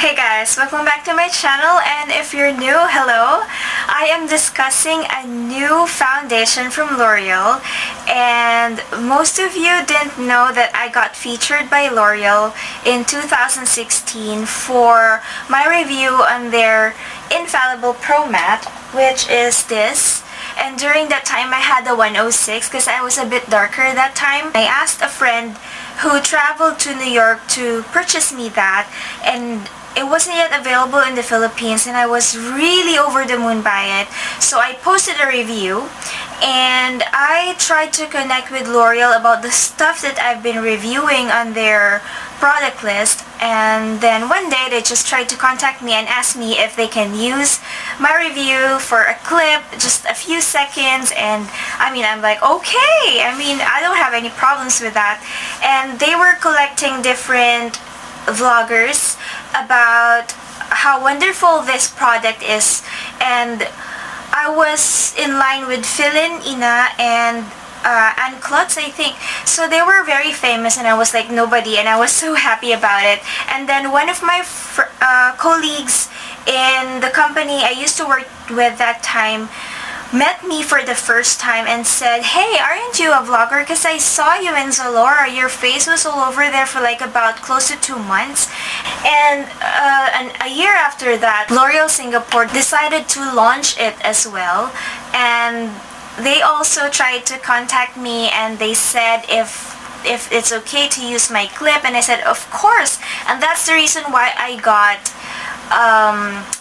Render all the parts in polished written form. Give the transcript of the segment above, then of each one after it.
Hey guys, welcome back to my channel, and if you're new, hello. I am discussing a new foundation from L'Oreal, and most of you didn't know that I got featured by L'Oreal in 2016 for my review on their Infallible Pro Matte, which is this. And during that time, I had the 106 because I was a bit darker that time. I asked a friend who traveled to New York to purchase me that, and it wasn't yet available in the Philippines, and I was really over the moon by it. So I posted a review, and I tried to connect with L'Oreal about the stuff that I've been reviewing on their product list. And then one day they just tried to contact me and ask me if they can use my review for a clip, just a few seconds. And I'm like, okay, I don't have any problems with that. And they were collecting different vloggers about how wonderful this product is, and I was in line with Philin, Ina, and Klutz, I think. So they were very famous, and I was like nobody, and I was so happy about it. And then one of my colleagues in the company I used to work with that time met me for the first time and said, "Hey, aren't you a vlogger? Because I saw you in Zalora. Your face was all over there for like about close to 2 months." And a year after that, L'Oreal Singapore decided to launch it as well. And they also tried to contact me, and they said if it's okay to use my clip, and I said of course. And that's the reason why I got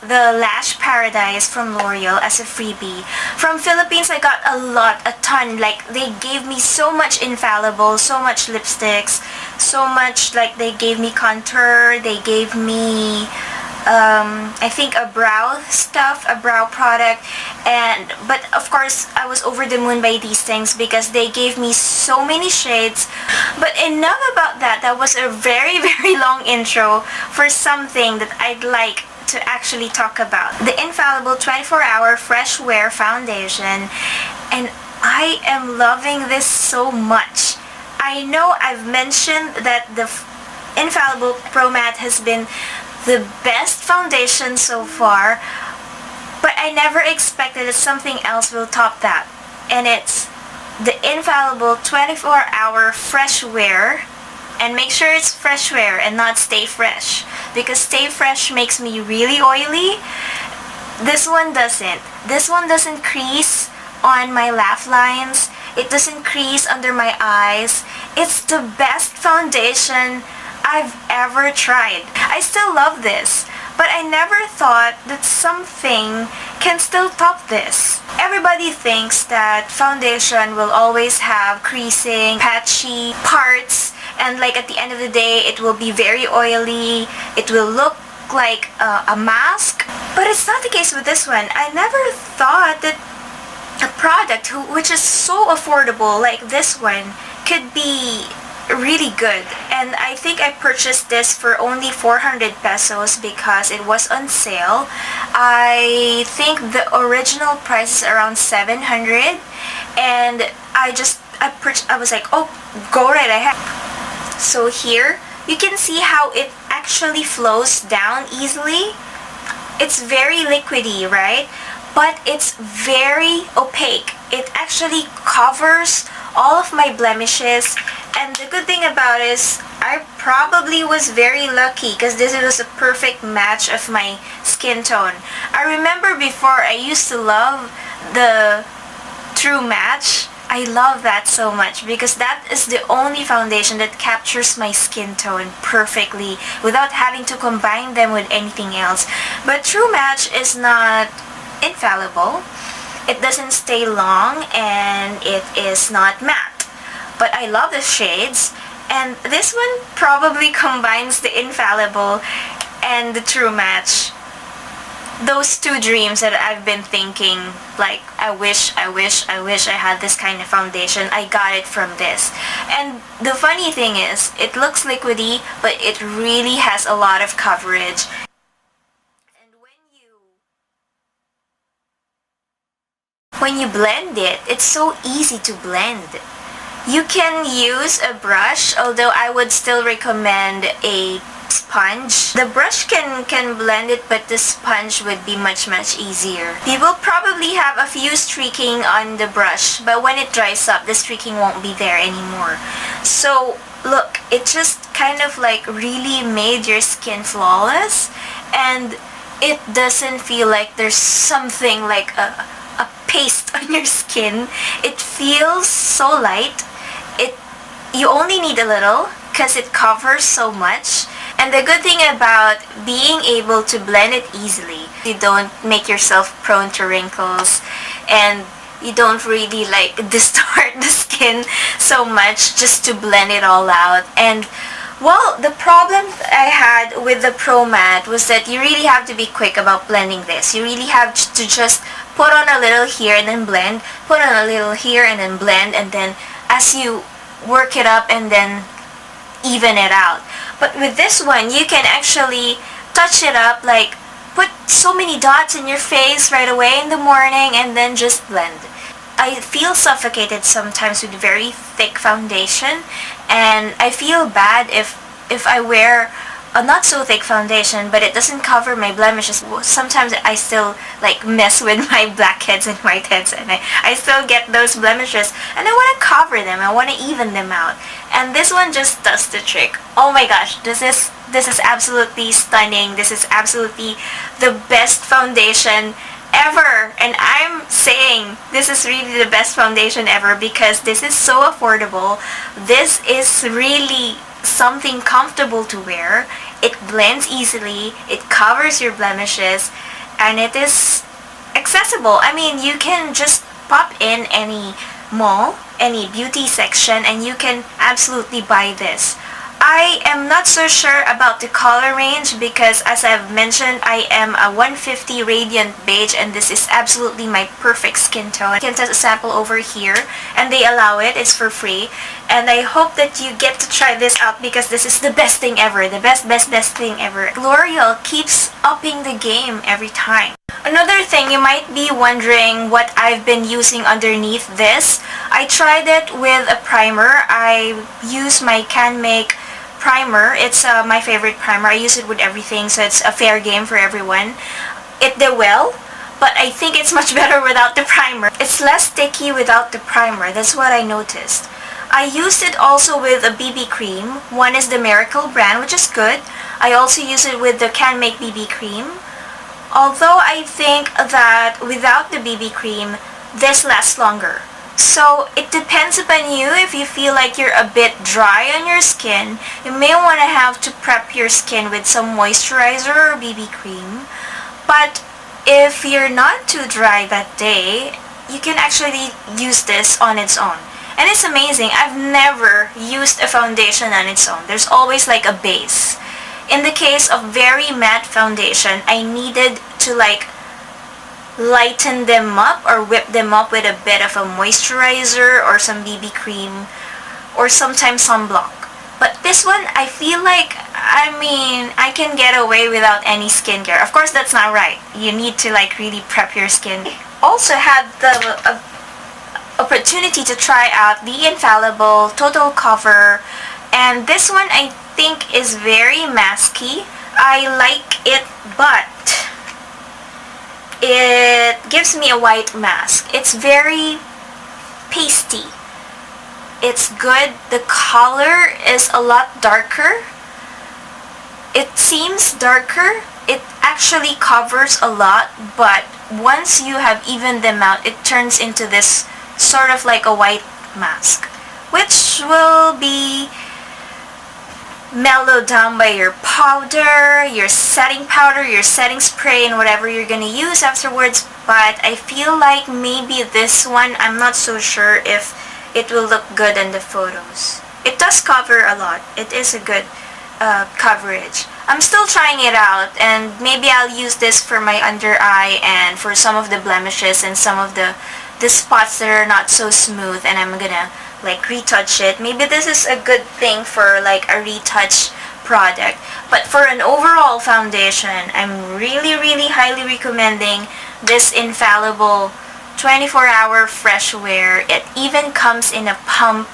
the Lash Paradise from L'Oreal as a freebie. From Philippines, I got a ton. Like, they gave me so much Infallible, so much lipsticks, so much, like, they gave me contour, they gave me I think a brow product, but of course I was over the moon by these things because they gave me so many shades. But enough about that. That was a very long intro for something that I'd like to actually talk about. The Infallible 24-Hour Fresh Wear Foundation, and I am loving this so much. I know I've mentioned that the Infallible Pro Matte has been the best foundation so far, but I never expected that something else will top that. And it's the Infallible 24-Hour Fresh Wear. And make sure it's fresh wear and not stay fresh, because stay fresh makes me really oily. This one doesn't. This one doesn't crease on my laugh lines. It doesn't crease under my eyes. It's the best foundation I've ever tried. I still love this, but I never thought that something can still top this. Everybody thinks that foundation will always have creasing, patchy parts, and like at the end of the day it will be very oily. It will look like a mask. But it's not the case with this one. I never thought that a product which is so affordable like this one could be really good. And I think I purchased this for only 400 pesos because it was on sale. I think the original price is around 700, and I was like, oh, go right ahead. So here you can see how it actually flows down easily. It's very liquidy, right? But it's very opaque. It actually covers all of my blemishes. And the good thing about it is I probably was very lucky because this was a perfect match of my skin tone. I remember before I used to love the True Match. I love that so much because that is the only foundation that captures my skin tone perfectly without having to combine them with anything else. But True Match is not infallible. It doesn't stay long, and it is not matte. But I love the shades, and this one probably combines the Infallible and the True Match. Those two dreams that I've been thinking, like, I wish I had this kind of foundation. I got it from this. And the funny thing is, it looks liquidy, but it really has a lot of coverage. And when you blend it, it's so easy to blend. You can use a brush, although I would still recommend a sponge. The brush can blend it, but the sponge would be much easier. You will probably have a few streaking on the brush, but when it dries up, the streaking won't be there anymore. So look, it just kind of like really made your skin flawless, and it doesn't feel like there's something like a paste on your skin. It feels so light. You only need a little because it covers so much. And the good thing about being able to blend it easily, you don't make yourself prone to wrinkles, and you don't really like distort the skin so much just to blend it all out. And well, the problem I had with the Pro Matte was that you really have to be quick about blending this. You really have to just put on a little here and then blend, put on a little here and then blend, and then as you work it up and then even it out. But with this one, you can actually touch it up, like put so many dots in your face right away in the morning and then just blend. I feel suffocated sometimes with very thick foundation, and I feel bad if I wear a not so thick foundation but it doesn't cover my blemishes. Sometimes I still like mess with my blackheads and whiteheads, and I still get those blemishes, and I want to cover them, I want to even them out, and this one just does the trick. Oh my gosh, this is absolutely stunning. This is absolutely the best foundation ever, and I'm saying this is really the best foundation ever because this is so affordable. This is really something comfortable to wear. It blends easily, it covers your blemishes, and it is accessible. I mean, you can just pop in any mall, any beauty section, and you can absolutely buy this. I am not so sure about the color range because, as I've mentioned, I am a 150 Radiant Beige, and this is absolutely my perfect skin tone. You can test a sample over here, and they allow it. It's for free. And I hope that you get to try this out because this is the best thing ever. The best thing ever. L'Oreal keeps upping the game every time. Another thing, you might be wondering what I've been using underneath this. I tried it with a primer. I use my Can Make primer. It's my favorite primer. I use it with everything, so it's a fair game for everyone. It did well, but I think it's much better without the primer. It's less sticky without the primer. That's what I noticed. I used it also with a BB cream. One is the Miracle brand, which is good. I also use it with the Can Make BB cream. Although I think that without the BB cream, this lasts longer. So it depends upon you. If you feel like you're a bit dry on your skin, you may want to have to prep your skin with some moisturizer or BB cream. But if you're not too dry that day, you can actually use this on its own. And it's amazing. I've never used a foundation on its own. There's always like a base. In the case of very matte foundation, I needed to like lighten them up or whip them up with a bit of a moisturizer or some BB cream or sometimes sunblock. But this one, I feel like, I can get away without any skincare. Of course, that's not right. You need to like really prep your skin. Also had the opportunity to try out the Infallible Total Cover, and this one I think is very masky. I like it, but it gives me a white mask. It's very pasty. It's good. The color is a lot darker. It seems darker. It actually covers a lot, but once you have evened them out, it turns into this sort of like a white mask, which will be mellowed down by your powder, your setting powder, your setting spray, and whatever you're gonna use afterwards. But I feel like maybe this one, I'm not so sure if it will look good in the photos. It does cover a lot. It is a good coverage. I'm still trying it out, and maybe I'll use this for my under eye and for some of the blemishes and some of the spots that are not so smooth, and I'm gonna like retouch it. Maybe this is a good thing for like a retouch product. But for an overall foundation, I'm really highly recommending this Infallible 24-hour fresh wear. It even comes in a pump,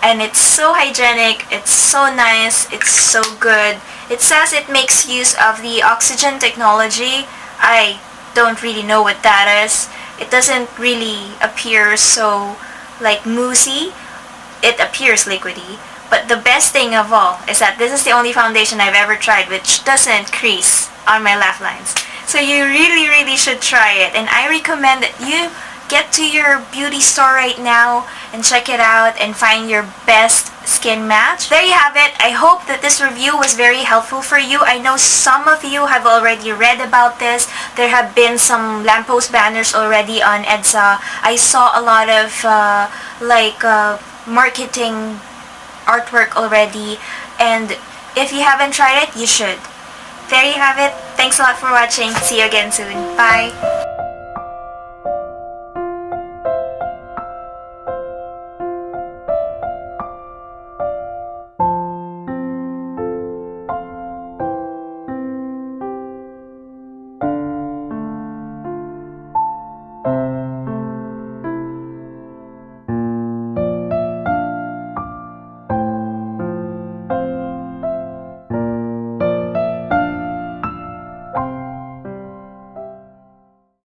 and it's so hygienic, it's so nice, it's so good. It says it makes use of the oxygen technology. I don't really know what that is. It doesn't really appear so like moussey. It appears liquidy. But the best thing of all is that this is the only foundation I've ever tried which doesn't crease on my laugh lines. So you really should try it, and I recommend that you get to your beauty store right now and check it out and find your best skin match. There you have it. I hope that this review was very helpful for you. I know some of you have already read about this. There have been some lamppost banners already on EDSA. I saw a lot of marketing artwork already, and if you haven't tried it, you should. There you have it. Thanks a lot for watching. See you again soon. Bye!